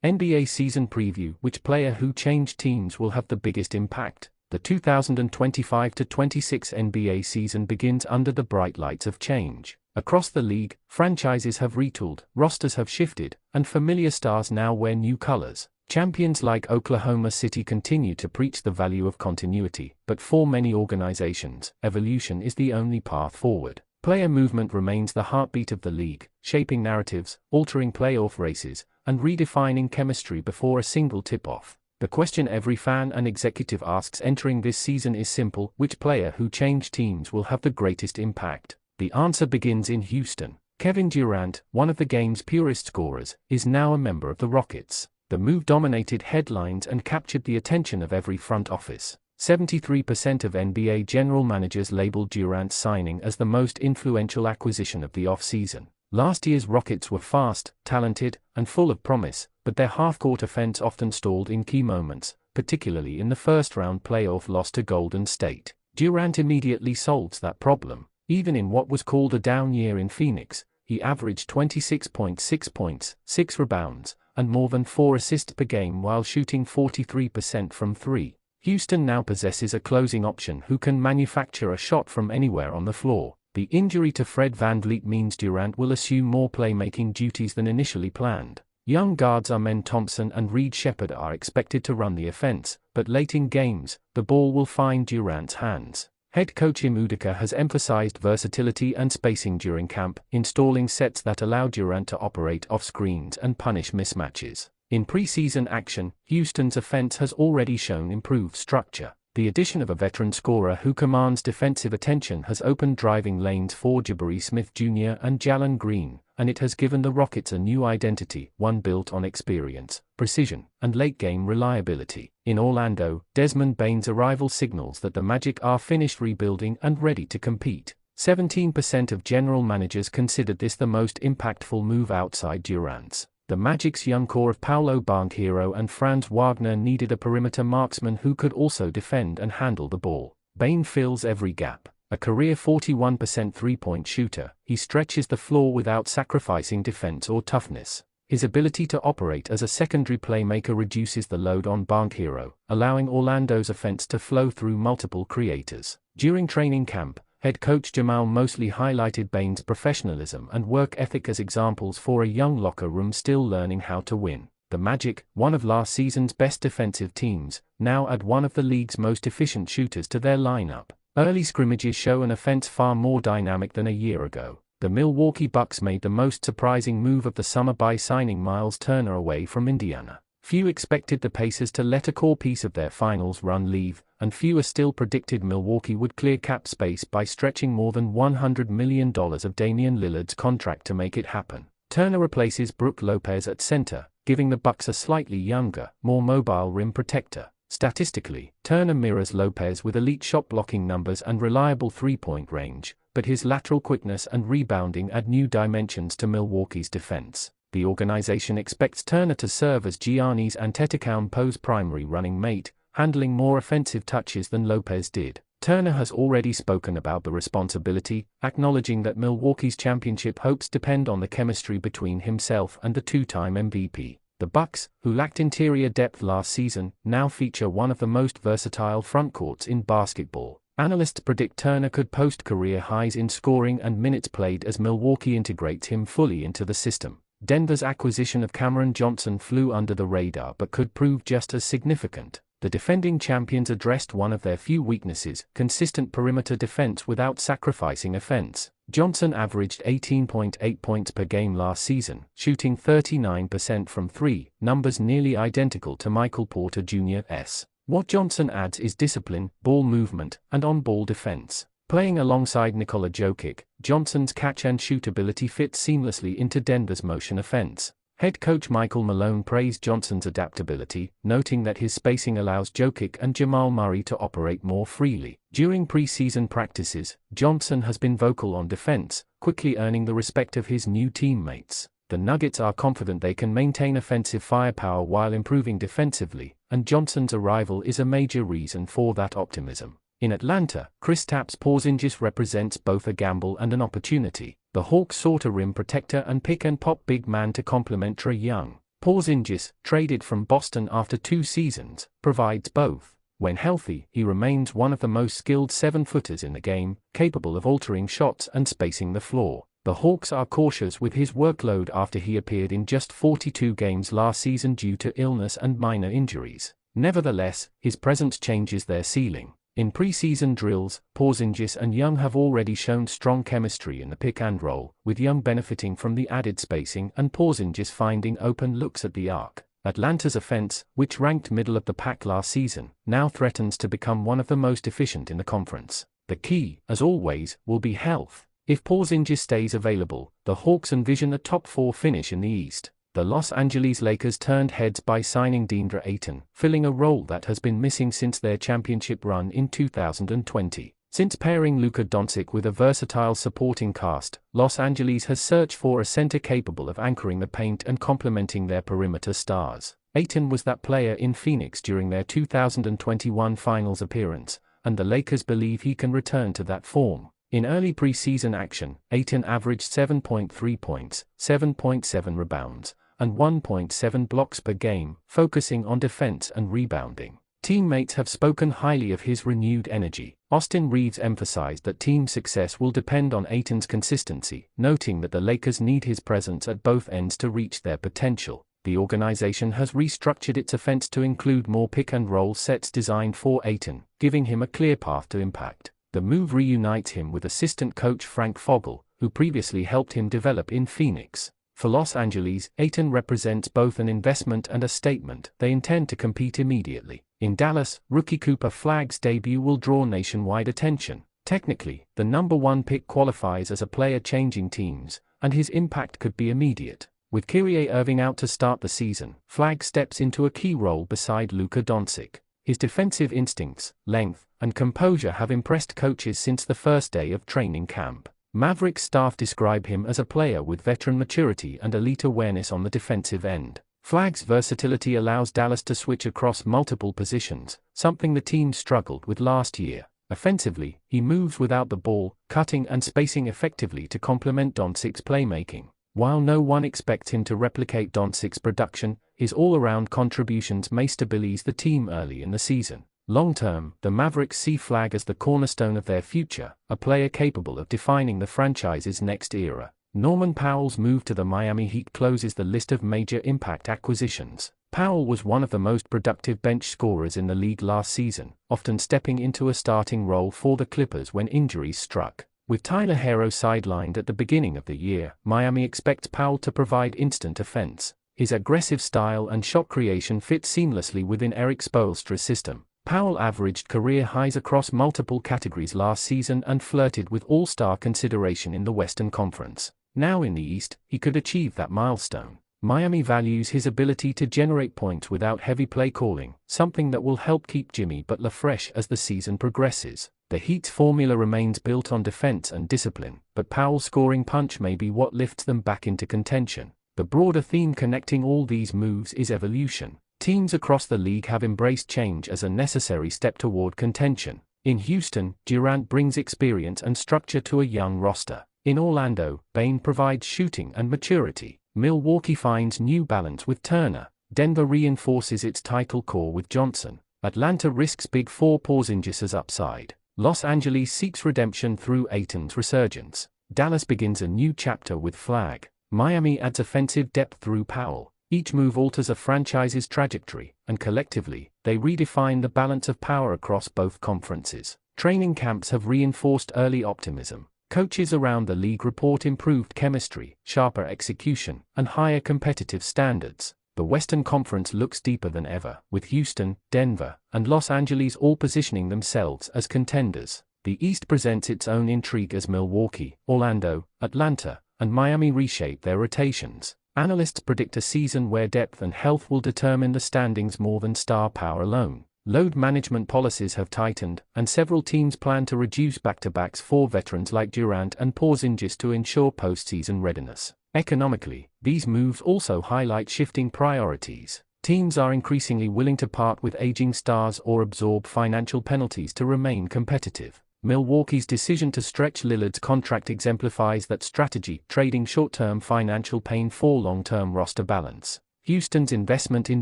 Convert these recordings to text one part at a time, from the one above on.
NBA season preview: which player who changed teams will have the biggest impact? The 2025-26 NBA season begins under the bright lights of change. Across the league, franchises have retooled, rosters have shifted, and familiar stars now wear new colors. Champions like Oklahoma City continue to preach the value of continuity, but for many organizations, evolution is the only path forward. Player movement remains the heartbeat of the league, shaping narratives, altering playoff races, and redefining chemistry before a single tip-off. The question every fan and executive asks entering this season is simple: which player who changed teams will have the greatest impact? The answer begins in Houston. Kevin Durant, one of the game's purest scorers, is now a member of the Rockets. The move dominated headlines and captured the attention of every front office. 73% of NBA general managers labeled Durant's signing as the most influential acquisition of the offseason. Last year's Rockets were fast, talented, and full of promise, but their half-court offense often stalled in key moments, particularly in the first-round playoff loss to Golden State. Durant immediately solves that problem. Even in what was called a down year in Phoenix, he averaged 26.6 points, 6 rebounds, and more than 4 assists per game while shooting 43% from three. Houston now possesses a closing option who can manufacture a shot from anywhere on the floor. The injury to Fred VanVleet means Durant will assume more playmaking duties than initially planned. Young guards Amen Thompson and Reed Shepherd are expected to run the offense, but late in games, the ball will find Durant's hands. Head coach Ime Udoka has emphasized versatility and spacing during camp, installing sets that allow Durant to operate off screens and punish mismatches. In preseason action, Houston's offense has already shown improved structure. The addition of a veteran scorer who commands defensive attention has opened driving lanes for Jabari Smith Jr. and Jalen Green, and it has given the Rockets a new identity, one built on experience, precision, and late-game reliability. In Orlando, Desmond Bane's arrival signals that the Magic are finished rebuilding and ready to compete. 17% of general managers considered this the most impactful move outside Durant's. The Magic's young core of Paolo Banchero and Franz Wagner needed a perimeter marksman who could also defend and handle the ball. Bane fills every gap. A career 41% three-point shooter, he stretches the floor without sacrificing defense or toughness. His ability to operate as a secondary playmaker reduces the load on Banchero, allowing Orlando's offense to flow through multiple creators. During training camp, head coach Jamal Mosley highlighted Bane's professionalism and work ethic as examples for a young locker room still learning how to win. The Magic, one of last season's best defensive teams, now add one of the league's most efficient shooters to their lineup. Early scrimmages show an offense far more dynamic than a year ago. The Milwaukee Bucks made the most surprising move of the summer by signing Miles Turner away from Indiana. Few expected the Pacers to let a core piece of their finals run leave, and fewer still predicted Milwaukee would clear cap space by stretching more than $100 million of Damian Lillard's contract to make it happen. Turner replaces Brook Lopez at center, giving the Bucks a slightly younger, more mobile rim protector. Statistically, Turner mirrors Lopez with elite shot-blocking numbers and reliable three-point range, but his lateral quickness and rebounding add new dimensions to Milwaukee's defense. The organization expects Turner to serve as Giannis Antetokounmpo's primary running mate, handling more offensive touches than Lopez did. Turner has already spoken about the responsibility, acknowledging that Milwaukee's championship hopes depend on the chemistry between himself and the two-time MVP. The Bucks, who lacked interior depth last season, now feature one of the most versatile frontcourts in basketball. Analysts predict Turner could post career highs in scoring and minutes played as Milwaukee integrates him fully into the system. Denver's acquisition of Cameron Johnson flew under the radar but could prove just as significant. The defending champions addressed one of their few weaknesses, consistent perimeter defense without sacrificing offense. Johnson averaged 18.8 points per game last season, shooting 39% from three, numbers nearly identical to Michael Porter Jr.'s. What Johnson adds is discipline, ball movement, and on-ball defense. Playing alongside Nikola Jokic, Johnson's catch-and-shoot ability fits seamlessly into Denver's motion offense. Head coach Michael Malone praised Johnson's adaptability, noting that his spacing allows Jokic and Jamal Murray to operate more freely. During preseason practices, Johnson has been vocal on defense, quickly earning the respect of his new teammates. The Nuggets are confident they can maintain offensive firepower while improving defensively, and Johnson's arrival is a major reason for that optimism. In Atlanta, Kristaps Porzingis represents both a gamble and an opportunity. The Hawks sought a rim protector and pick-and-pop big man to complement Trae Young. Porzingis, traded from Boston after 2 seasons, provides both. When healthy, he remains one of the most skilled 7-footers in the game, capable of altering shots and spacing the floor. The Hawks are cautious with his workload after he appeared in just 42 games last season due to illness and minor injuries. Nevertheless, his presence changes their ceiling. In preseason drills, Porzingis and Young have already shown strong chemistry in the pick and roll, with Young benefiting from the added spacing and Porzingis finding open looks at the arc. Atlanta's offense, which ranked middle of the pack last season, now threatens to become one of the most efficient in the conference. The key, as always, will be health. If Porzingis stays available, the Hawks envision a top 4 finish in the East. The Los Angeles Lakers turned heads by signing DeAndre Ayton, filling a role that has been missing since their championship run in 2020. Since pairing Luka Doncic with a versatile supporting cast, Los Angeles has searched for a center capable of anchoring the paint and complementing their perimeter stars. Ayton was that player in Phoenix during their 2021 Finals appearance, and the Lakers believe he can return to that form. In early preseason action, Ayton averaged 7.3 points, 7.7 rebounds, and 1.7 blocks per game, focusing on defense and rebounding. Teammates have spoken highly of his renewed energy. Austin Reeves emphasized that team success will depend on Ayton's consistency, noting that the Lakers need his presence at both ends to reach their potential. The organization has restructured its offense to include more pick-and-roll sets designed for Ayton, giving him a clear path to impact. The move reunites him with assistant coach Frank Vogel, who previously helped him develop in Phoenix. For Los Angeles, Ayton represents both an investment and a statement. They intend to compete immediately. In Dallas, rookie Cooper Flagg's debut will draw nationwide attention. Technically, the number 1 pick qualifies as a player changing teams, and his impact could be immediate. With Kyrie Irving out to start the season, Flagg steps into a key role beside Luka Doncic. His defensive instincts, length, and composure have impressed coaches since the first day of training camp. Mavericks staff describe him as a player with veteran maturity and elite awareness on the defensive end. Flagg's versatility allows Dallas to switch across multiple positions, something the team struggled with last year. Offensively, he moves without the ball, cutting and spacing effectively to complement Doncic's playmaking. While no one expects him to replicate Doncic's production, his all-around contributions may stabilize the team early in the season. Long-term, the Mavericks see Flagg as the cornerstone of their future, a player capable of defining the franchise's next era. Norman Powell's move to the Miami Heat closes the list of major impact acquisitions. Powell was one of the most productive bench scorers in the league last season, often stepping into a starting role for the Clippers when injuries struck. With Tyler Herro sidelined at the beginning of the year, Miami expects Powell to provide instant offense. His aggressive style and shot creation fit seamlessly within Eric Spoelstra's system. Powell averaged career highs across multiple categories last season and flirted with all-star consideration in the Western Conference. Now in the East, he could achieve that milestone. Miami values his ability to generate points without heavy play calling, something that will help keep Jimmy Butler fresh as the season progresses. The Heat's formula remains built on defense and discipline, but Powell's scoring punch may be what lifts them back into contention. The broader theme connecting all these moves is evolution. Teams across the league have embraced change as a necessary step toward contention. In Houston, Durant brings experience and structure to a young roster. In Orlando, Bane provides shooting and maturity. Milwaukee finds new balance with Turner. Denver reinforces its title core with Johnson. Atlanta risks Big Four Porzingis' upside. Los Angeles seeks redemption through Ayton's resurgence. Dallas begins a new chapter with Flagg. Miami adds offensive depth through Powell. Each move alters a franchise's trajectory, and collectively, they redefine the balance of power across both conferences. Training camps have reinforced early optimism. Coaches around the league report improved chemistry, sharper execution, and higher competitive standards. The Western Conference looks deeper than ever, with Houston, Denver, and Los Angeles all positioning themselves as contenders. The East presents its own intrigue as Milwaukee, Orlando, Atlanta, and Miami reshape their rotations. Analysts predict a season where depth and health will determine the standings more than star power alone. Load management policies have tightened, and several teams plan to reduce back-to-backs for veterans like Durant and Porzingis to ensure postseason readiness. Economically, these moves also highlight shifting priorities. Teams are increasingly willing to part with aging stars or absorb financial penalties to remain competitive. Milwaukee's decision to stretch Lillard's contract exemplifies that strategy, trading short-term financial pain for long-term roster balance. Houston's investment in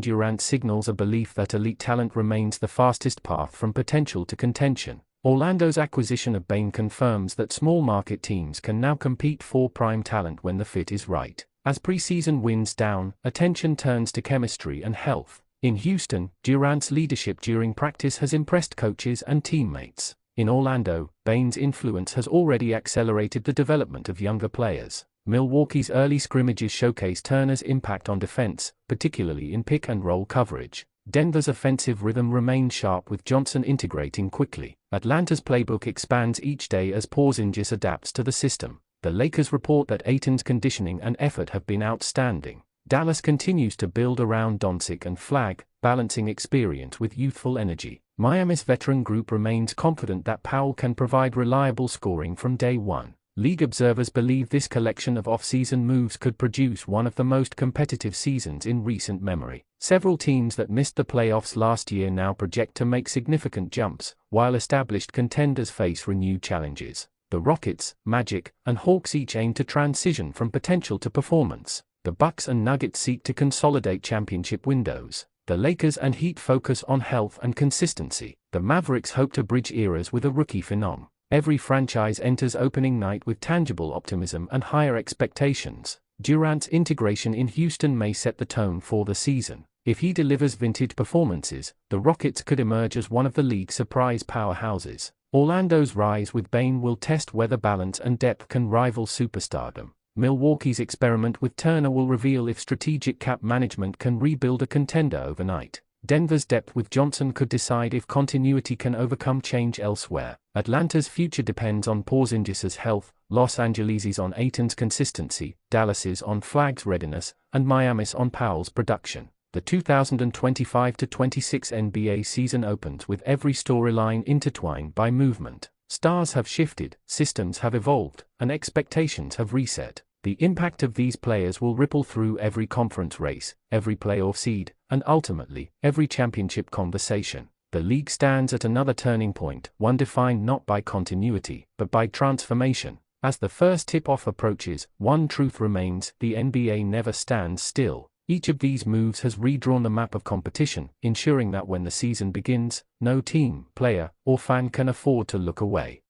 Durant signals a belief that elite talent remains the fastest path from potential to contention. Orlando's acquisition of Bane confirms that small market teams can now compete for prime talent when the fit is right. As preseason winds down, attention turns to chemistry and health. In Houston, Durant's leadership during practice has impressed coaches and teammates. In Orlando, Bane's influence has already accelerated the development of younger players. Milwaukee's early scrimmages showcase Turner's impact on defense, particularly in pick-and-roll coverage. Denver's offensive rhythm remains sharp with Johnson integrating quickly. Atlanta's playbook expands each day as Porzingis adapts to the system. The Lakers report that Ayton's conditioning and effort have been outstanding. Dallas continues to build around Doncic and Flagg, balancing experience with youthful energy. Miami's veteran group remains confident that Powell can provide reliable scoring from day one. League observers believe this collection of off-season moves could produce one of the most competitive seasons in recent memory. Several teams that missed the playoffs last year now project to make significant jumps, while established contenders face renewed challenges. The Rockets, Magic, and Hawks each aim to transition from potential to performance. The Bucks and Nuggets seek to consolidate championship windows. The Lakers and Heat focus on health and consistency. The Mavericks hope to bridge eras with a rookie phenom. Every franchise enters opening night with tangible optimism and higher expectations. Durant's integration in Houston may set the tone for the season. If he delivers vintage performances, the Rockets could emerge as one of the league's surprise powerhouses. Orlando's rise with Bane will test whether balance and depth can rival superstardom. Milwaukee's experiment with Turner will reveal if strategic cap management can rebuild a contender overnight. Denver's depth with Johnson could decide if continuity can overcome change elsewhere. Atlanta's future depends on Porzingis's health, Los Angeles's on Ayton's consistency, Dallas's on Flagg's readiness, and Miami's on Powell's production. The 2025-26 NBA season opens with every storyline intertwined by movement. Stars have shifted, systems have evolved, and expectations have reset. The impact of these players will ripple through every conference race, every playoff seed, and ultimately, every championship conversation. The league stands at another turning point, one defined not by continuity, but by transformation. As the first tip-off approaches, one truth remains: the NBA never stands still. Each of these moves has redrawn the map of competition, ensuring that when the season begins, no team, player, or fan can afford to look away.